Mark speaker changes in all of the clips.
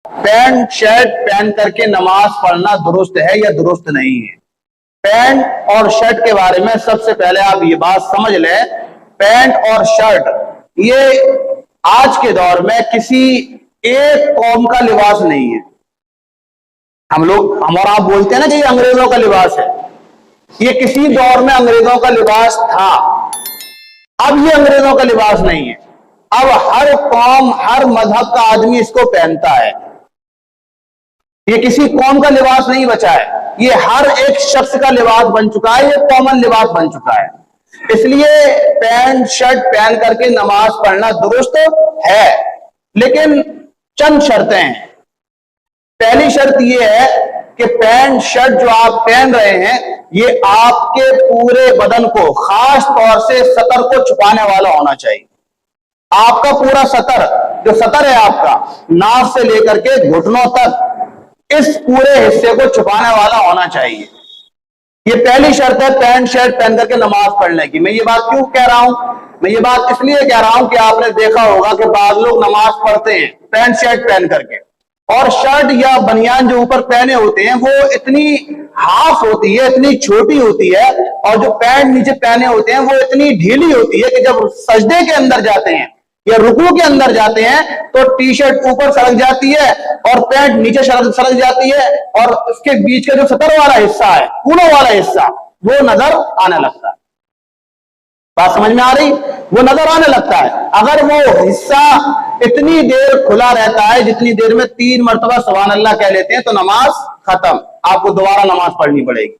Speaker 1: Pant shirt پہن کر کے نماز پڑھنا درست ہے یا درست نہیں ہے؟ پینٹ اور شرٹ کے بارے میں سب سے پہلے آپ یہ بات سمجھ لیں، پینٹ اور شرٹ یہ آج کے دور میں کسی ایک قوم کا لباس نہیں ہے۔ ہم اور آپ بولتے ہیں نا کہ یہ انگریزوں کا لباس ہے، یہ کسی دور میں انگریزوں کا لباس تھا، اب یہ انگریزوں کا لباس نہیں ہے۔ اب ہر قوم، ہر مذہب کا آدمی اس کو پہنتا ہے، یہ کسی قوم کا لباس نہیں بچا ہے، یہ ہر ایک شخص کا لباس بن چکا ہے، یہ کامن لباس بن چکا ہے۔ اس لیے پینٹ شرٹ پہن کر کے نماز پڑھنا درست ہے، لیکن چند شرطیں ہیں۔ پہلی شرط یہ ہے کہ پینٹ شرٹ جو آپ پہن رہے ہیں یہ آپ کے پورے بدن کو، خاص طور سے سطر کو چھپانے والا ہونا چاہیے۔ آپ کا پورا سطر، جو سطر ہے آپ کا ناف سے لے کر کے گھٹنوں تک، اس پورے حصے کو چھپانے والا ہونا چاہیے۔ یہ پہلی شرط ہے پینٹ شرٹ پہن کر کے نماز پڑھنے کی۔ میں یہ بات کیوں کہہ رہا ہوں؟ میں یہ بات اس لیے کہہ رہا ہوں کہ آپ نے دیکھا ہوگا کہ بعض لوگ نماز پڑھتے ہیں پینٹ شرٹ پہن کر کے، اور شرٹ یا بنیان جو اوپر پہنے ہوتے ہیں وہ اتنی ہاف ہوتی ہے، اتنی چھوٹی ہوتی ہے، اور جو پینٹ نیچے پہنے ہوتے ہیں وہ اتنی ڈھیلی ہوتی ہے کہ جب سجدے کے اندر جاتے ہیں یا رکوع کے اندر جاتے ہیں تو ٹی شرٹ اوپر سرک جاتی ہے اور پینٹ نیچے سرک جاتی ہے، اور اس کے بیچ کا جو سطر والا حصہ ہے، کونوں والا حصہ، وہ نظر آنے لگتا ہے۔ بات سمجھ میں آ رہی؟ وہ نظر آنے لگتا ہے۔ اگر وہ حصہ اتنی دیر کھلا رہتا ہے جتنی دیر میں 3 مرتبہ سبحان اللہ کہہ لیتے ہیں، تو نماز ختم، آپ کو دوبارہ نماز پڑھنی پڑے گی۔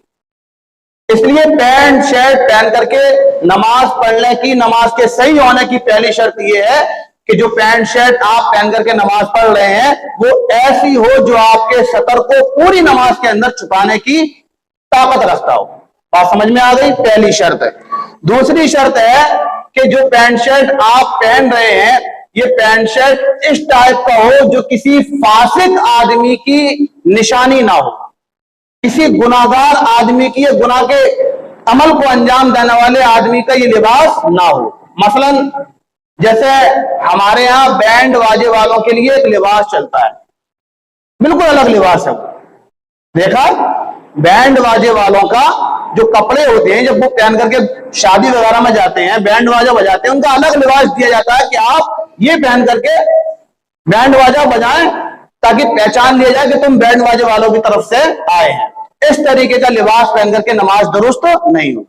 Speaker 1: اس لیے پینٹ شرٹ پہن کر کے نماز پڑھنے کی، نماز کے صحیح ہونے کی پہلی شرط یہ ہے کہ جو پینٹ شرٹ آپ پہن کر کے نماز پڑھ رہے ہیں وہ ایسی ہو جو آپ کے سطر کو پوری نماز کے اندر چھپانے کی طاقت رکھتا ہو۔ بات سمجھ میں آ گئی؟ پہلی شرط ہے۔ دوسری شرط ہے کہ جو پینٹ شرٹ آپ پہن رہے ہیں یہ پینٹ شرٹ اس ٹائپ کا ہو جو کسی فاسق آدمی کی نشانی نہ ہو، کسی گناہگار آدمی کی، گناہ کے عمل کو انجام دینے والے آدمی کا یہ لباس نہ ہو۔ مثلا جیسے ہمارے ہاں بینڈ واجے والوں کے لیے ایک لباس چلتا ہے، بالکل الگ لباس ہے۔ دیکھا بینڈ واجے والوں کا جو کپڑے ہوتے ہیں جب وہ پہن کر کے شادی وغیرہ میں جاتے ہیں، بینڈ واجہ بجاتے ہیں، ان کا الگ لباس دیا جاتا ہے کہ آپ یہ پہن کر کے بینڈ واجہ بجائیں تاکہ پہچان لیا جائے کہ تم بینڈ واجے والوں کی طرف سے آئے ہیں۔ اس طریقے کا لباس پہن کر کے نماز درست نہیں ہوگی،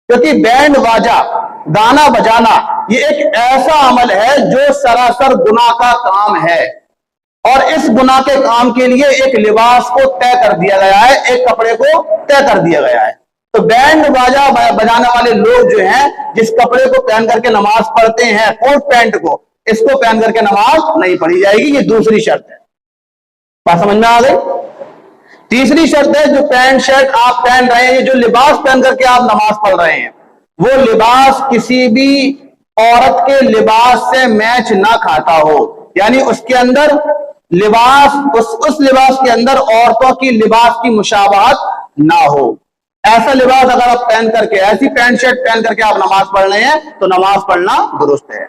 Speaker 1: کیونکہ بینڈ واجہ، گانا بجانا یہ ایک ایسا عمل ہے جو سراسر گناہ کا کام ہے، اور اس گناہ کے کام کے لیے ایک لباس کو طے کر دیا گیا ہے، ایک کپڑے کو طے کر دیا گیا ہے۔ تو بینڈ باجا بجانے والے لوگ جو ہیں جس کپڑے کو پہن کر کے نماز پڑھتے ہیں، کوٹ پینٹ کو، اس کو پہن کر کے نماز نہیں پڑھی جائے گی۔ یہ دوسری شرط ہے۔ بات سمجھ میں آ گئی؟ تیسری شرط ہے جو پینٹ شرٹ آپ پہن رہے ہیں، یہ جو لباس پہن کر کے آپ نماز پڑھ رہے ہیں، وہ لباس کسی بھی عورت کے لباس سے میچ نہ کھاتا ہو، یعنی اس کے اندر لباس، اس لباس کے اندر عورتوں کی لباس کی مشابہت نہ ہو۔ ایسا لباس اگر آپ پہن کر کے، ایسی پینٹ شرٹ پہن کر کے آپ نماز پڑھ رہے ہیں تو نماز پڑھنا درست ہے۔